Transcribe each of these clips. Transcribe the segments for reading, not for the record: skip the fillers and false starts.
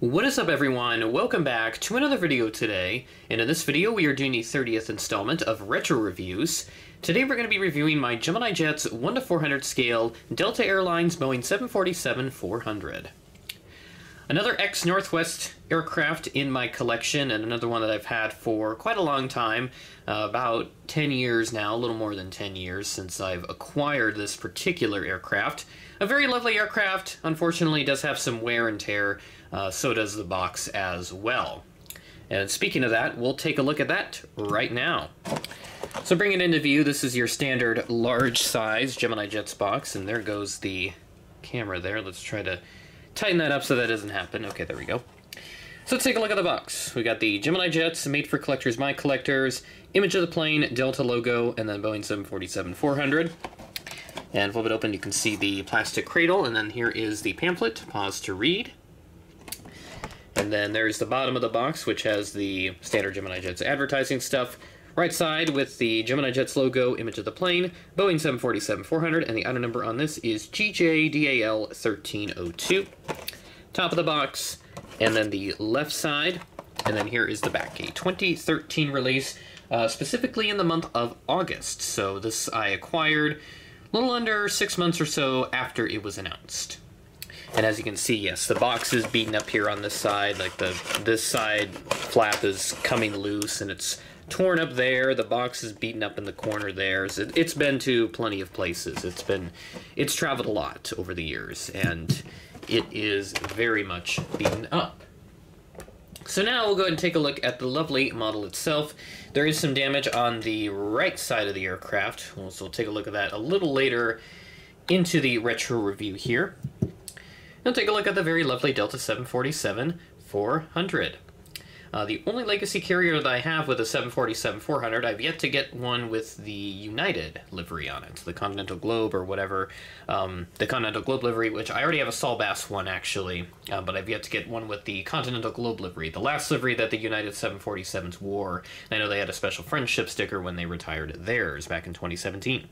What is up, everyone? Welcome back to another video today, and in this video we are doing the 30th installment of Retro Reviews. Today we're going to be reviewing my Gemini Jets 1-400 scale Delta Airlines Boeing 747-400. Another ex-Northwest aircraft in my collection, and another one that I've had for quite a long time, about 10 years now, a little more than 10 years since I've acquired this particular aircraft. A very lovely aircraft, unfortunately does have some wear and tear, so does the box as well. And speaking of that, we'll take a look at that right now. So bringing it into view, this is your standard large size Gemini Jets box, and there goes the camera there. Let's try to tighten that up so that doesn't happen. Okay, there we go. So let's take a look at the box. We got the Gemini Jets, made for collectors, my collectors, image of the plane, Delta logo, and then Boeing 747-400. And flip it open, you can see the plastic cradle, and then here is the pamphlet. Pause to read. And then there's the bottom of the box, which has the standard Gemini Jets advertising stuff. Right side with the Gemini Jets logo, image of the plane, Boeing 747-400, and the item number on this is GJDAL 1302. Top of the box, and then the left side, and then here is the back. A 2013 release, specifically in the month of August. So this I acquired a little under 6 months or so after it was announced. And as you can see, yes, the box is beaten up here on this side, like this side flap is coming loose and it's torn up there. The box is beaten up in the corner there. So it's been to plenty of places. It's traveled a lot over the years, and it is very much beaten up. So now we'll go ahead and take a look at the lovely model itself. There is some damage on the right side of the aircraft, so we'll take a look at that a little later into the retro review here. Now take a look at the very lovely Delta 747-400. The only legacy carrier that I have with a 747-400, I've yet to get one with the United livery on it, the Continental Globe or whatever, the Continental Globe livery, which I already have a Saul Bass one actually, but I've yet to get one with the Continental Globe livery, the last livery that the United 747s wore. I know they had a special friendship sticker when they retired theirs back in 2017.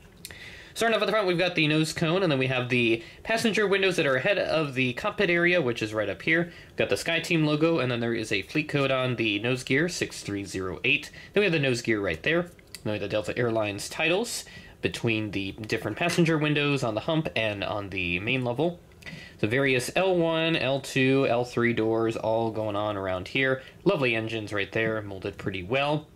Starting off at the front, we've got the nose cone, and then we have the passenger windows that are ahead of the cockpit area, which is right up here. We've got the SkyTeam logo, and then there is a fleet code on the nose gear, 6308. Then we have the nose gear right there. Then we have the Delta Airlines titles between the different passenger windows on the hump and on the main level. The various L1, L2, L3 doors all going on around here. Lovely engines right there, molded pretty well.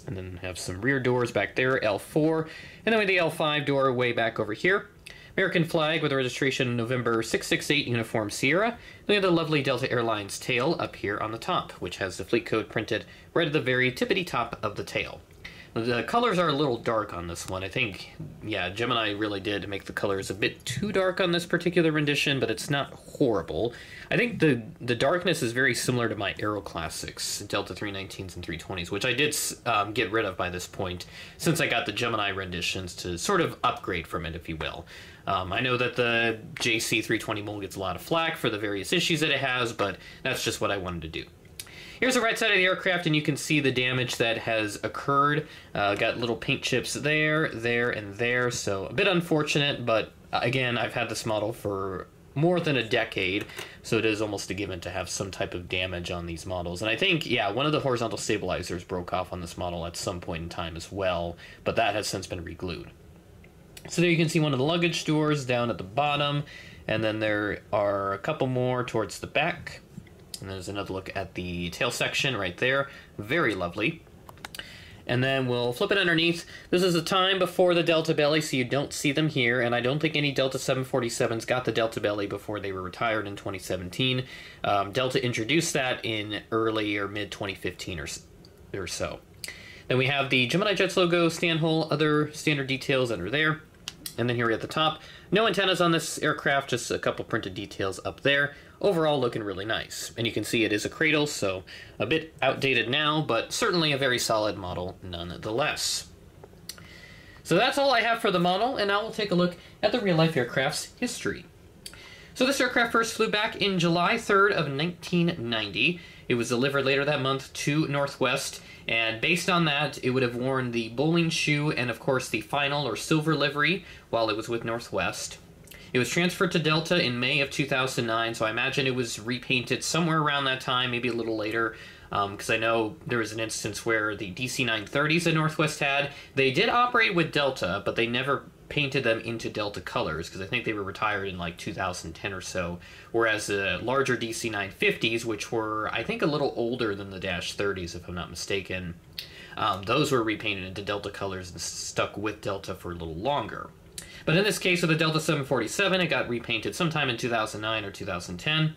And then have some rear doors back there, L4. And then we have the L5 door way back over here. American flag with a registration November 668 Uniform Sierra. Then we have the lovely Delta Airlines tail up here on the top, which has the fleet code printed right at the very tippity top of the tail. The colors are a little dark on this one. I think, yeah, Gemini really did make the colors a bit too dark on this particular rendition, but it's not horrible. I think the darkness is very similar to my Aero Classics, Delta 319s and 320s, which I did get rid of by this point, since I got the Gemini renditions to sort of upgrade from it, if you will. I know that the JC 320 mold gets a lot of flack for the various issues that it has, but that's just what I wanted to do. Here's the right side of the aircraft, and you can see the damage that has occurred. Got little paint chips there, and there, so a bit unfortunate, but again, I've had this model for more than a decade, so it is almost a given to have some type of damage on these models. And I think, yeah, one of the horizontal stabilizers broke off on this model at some point in time as well, but that has since been re-glued. So there you can see one of the luggage doors down at the bottom, and then there are a couple more towards the back. And there's another look at the tail section right there. Very lovely. And then we'll flip it underneath. This is a time before the Delta belly, so you don't see them here. And I don't think any Delta 747s got the Delta belly before they were retired in 2017. Delta introduced that in early or mid-2015 or so. Then we have the Gemini Jets logo, stand hole, other standard details that are there. And then here at the top, no antennas on this aircraft, just a couple printed details up there. Overall looking really nice. And you can see it is a cradle, so a bit outdated now, but certainly a very solid model nonetheless. So that's all I have for the model, and now we'll take a look at the real-life aircraft's history. So this aircraft first flew back in July 3rd of 1990. It was delivered later that month to Northwest, and based on that, it would have worn the bowling shoe and, of course, the final or silver livery while it was with Northwest. It was transferred to Delta in May of 2009, so I imagine it was repainted somewhere around that time, maybe a little later, because I know there was an instance where the DC-930s that Northwest had, they did operate with Delta, but they never painted them into Delta colors, because I think they were retired in like 2010 or so, whereas the larger DC-950s, which were, I think, a little older than the Dash 30s, if I'm not mistaken, those were repainted into Delta colors and stuck with Delta for a little longer. But in this case, with the Delta 747, it got repainted sometime in 2009 or 2010.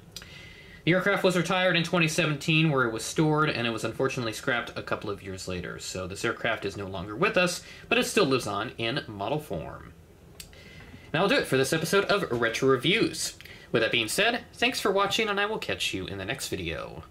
The aircraft was retired in 2017, where it was stored, and it was unfortunately scrapped a couple of years later. So this aircraft is no longer with us, but it still lives on in model form. That'll do it for this episode of Retro Reviews. With that being said, thanks for watching, and I will catch you in the next video.